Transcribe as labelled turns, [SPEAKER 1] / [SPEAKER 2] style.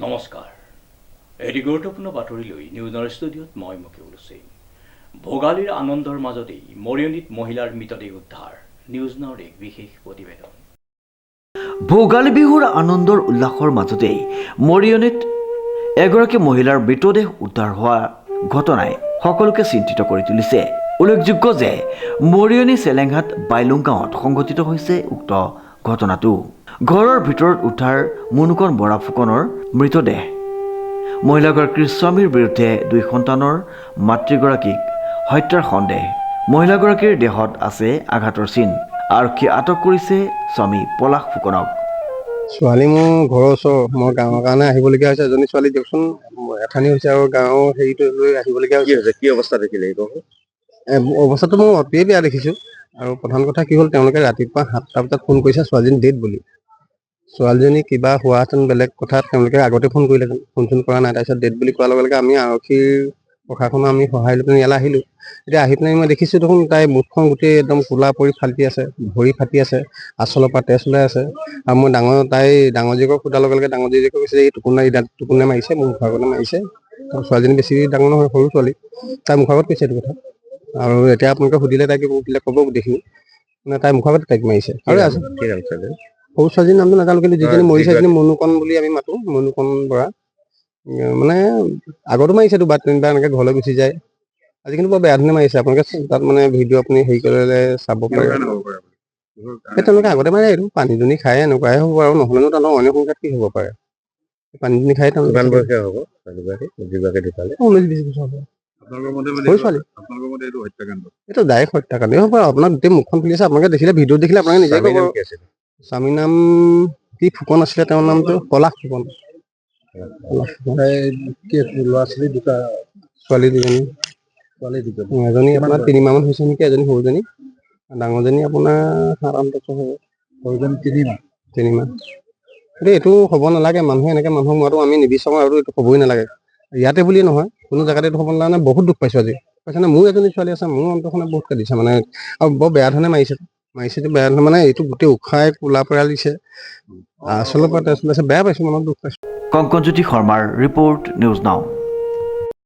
[SPEAKER 1] নমস্কাৰ এটি গুৰুত্বপূৰ্ণ বাতৰি লৈ নিউজৰ ষ্টুডিঅ'ত মই মুকিউল হুছেইন। ভোগালীৰ আনন্দৰ মাজতেই মৰিয়নিত মহিলাৰ মৃতদেহ উদ্ধাৰ। নিউজ নাওৰ এক বিশেষ প্ৰতিবেদন।
[SPEAKER 2] ভোগালী বিহুৰ আনন্দৰ উল্লাসৰ মাজতেই মৰিয়নিত এগৰাকী মহিলাৰ মৃতদেহ উদ্ধাৰ হোৱা ঘটনাই সকলোকে চিন্তিত কৰি তুলিছে। উল্লেখযোগ্য যে মৰিয়নি চেলেংঘাট বাইলুং গাঁৱত সংঘটিত হৈছে উক্ত ঘটনাটো। ঘৰৰ ভিতৰত উদ্ধাৰ মুনুকন বৰা ফুকনৰ মৃতদেহ। মহিলাগৰাকীৰ স্বামীৰ বিৰুদ্ধে 2 সন্তানৰ মাতৃগৰাকীক হত্যাৰ সন্দেহ। মহিলাগৰাকীৰ দেহত আছে আঘাতৰ চিন। আৰক্ষী আটক কৰিছে স্বামী পলাশ ফুকনক।
[SPEAKER 3] ছোৱালী মোৰ ঘৰৰ ওচৰ, মই গাঁৱৰ কাৰণে আহিবলগীয়া হৈছে। এজনী ছোৱালী দিয়কচোন এঠানি হৈছে আৰু গাঁৱৰ হেৰিটো লৈ আহিবলগীয়া হৈছে।
[SPEAKER 4] কি অৱস্থা দেখিলে
[SPEAKER 3] অৱস্থাটো মই অতিয়ে বেয়া দেখিছোঁ। আৰু প্ৰধান কথা কি হ'ল, তেওঁলোকে ৰাতিপুৱা 7টা বজাত ফোন কৰিছে ছোৱালীজনী ডেড বুলি। ছোৱালীজনী কিবা হোৱাহেঁতেন বেলেগ কথাত তেওঁলোকে আগতে ফোন কৰিলেহেঁতেন, ফোন কৰা নাই। তাৰপিছত ডেড বুলি কোৱাৰ লগে লগে আমি আৰক্ষীৰ প্ৰশাসনৰ আমি সহায় লৈ পিনে ইয়ালৈ আহিলোঁ। এতিয়া আহি পিনে মই দেখিছোঁ দেখোন তাইৰ মুখখন গোটেই একদম ক'লা পৰি ফাটি আছে, ভৰি ফাটি আছে, আঁচলৰ পৰা তেজ ওলাই আছে। আৰু মই তাই ডাঙৰ জীয়েকক সোধাৰ লগে লগে ডাঙৰ জীয়েকে কৈছে এই টোপোনে মাৰিছে, মোৰ মুখৰ আগতে মাৰিছে। ছোৱালীজনী বেছি ডাঙৰ নহয়, সৰু ছোৱালী, তাইৰ মুখৰ আগত কৈছে এইটো কথা। আৰু এতিয়া আপোনালোকে সুধিলে তাইক ক'ব গোটেইখিনি, মানে তাইৰ মুখৰ আগতে তাইক মাৰিছে। আৰু আছে সৰু ছোৱালীজনীৰ নামটো নাজানো, কিন্তু যিজনী মৰিছে সেইজনী মনুকন বুলি আমি মাতো, মনুকন বৰা। মানে আগতো মাৰিছে 2-3বাৰ এনেকৈ ঘৰলৈ গুচি যায়। আজি কিন্তু বৰ বেয়া ধৰণে মাৰিছে। আপোনালোকে তাত মানে ভিডিঅ' আপুনি হেৰি কৰিলে চাব পাৰে। সেই তেওঁলোকে আগতে মানে এইটো পানী দুনি খাই এনেকুৱাই হ'ব আৰু, নহ'লেনো তাৰ অন্য সংখ্যাত কি হ'ব পাৰে। পানী দুনি খাই তেওঁলোকে 19-20 বছৰ হ'ব। সৰু ছোৱালী এইটো ডাইৰেক্ট হত্যাকাণ্ডেই হ'ব। আপোনাৰ গোটেই মুখখন খুলি আছে, আপোনালোকে দেখিলে ভিডিঅ'ত দেখিলে আপোনালোকে নিজে ক'ব। স্বামীৰ নাম কি ফুকন আছিলে, তেওঁৰ নামটো পলাশ ফুকন। ল'ৰা ছোৱালী দুটা, ছোৱালী দুজনী, এজনী আপোনাৰ 3 মাহমান হৈছে নেকি, এজনী সৰুজনী। ডাঙৰজনী আপোনাৰ 7-8 বছৰ হ'ব, সৰুজনী 3 মাহ। এইটো হ'ব নালাগে, মানুহে এনেকৈ মানুহক মৰাটো আমি নিবিচাৰোঁ আৰু এইটো হ'বই নালাগে। ইয়াতে বুলিয়ে নহয়, কোনো জেগাতে এইটো হ'ব নালাগে। বহুত দুখ পাইছোঁ আজি, পাইছেনে? মোৰ এজনী ছোৱালী আছে, মোৰ অন্তৰখনে বহুত কাটিছে মানে। আৰু বৰ বেয়া ধৰণে মাৰিছে বেয়া ধৰণে, মানে এইটো গোটেই উশাই কোলা পেৰা দিছে, আচলৰ পৰা তেজ ওলাইছে। বেয়া পাইছোঁ, মনত দুখ পাইছোঁ।
[SPEAKER 2] কংকনজ্যোতি শৰ্মাৰ ৰিপৰ্ট, নিউজ নাও।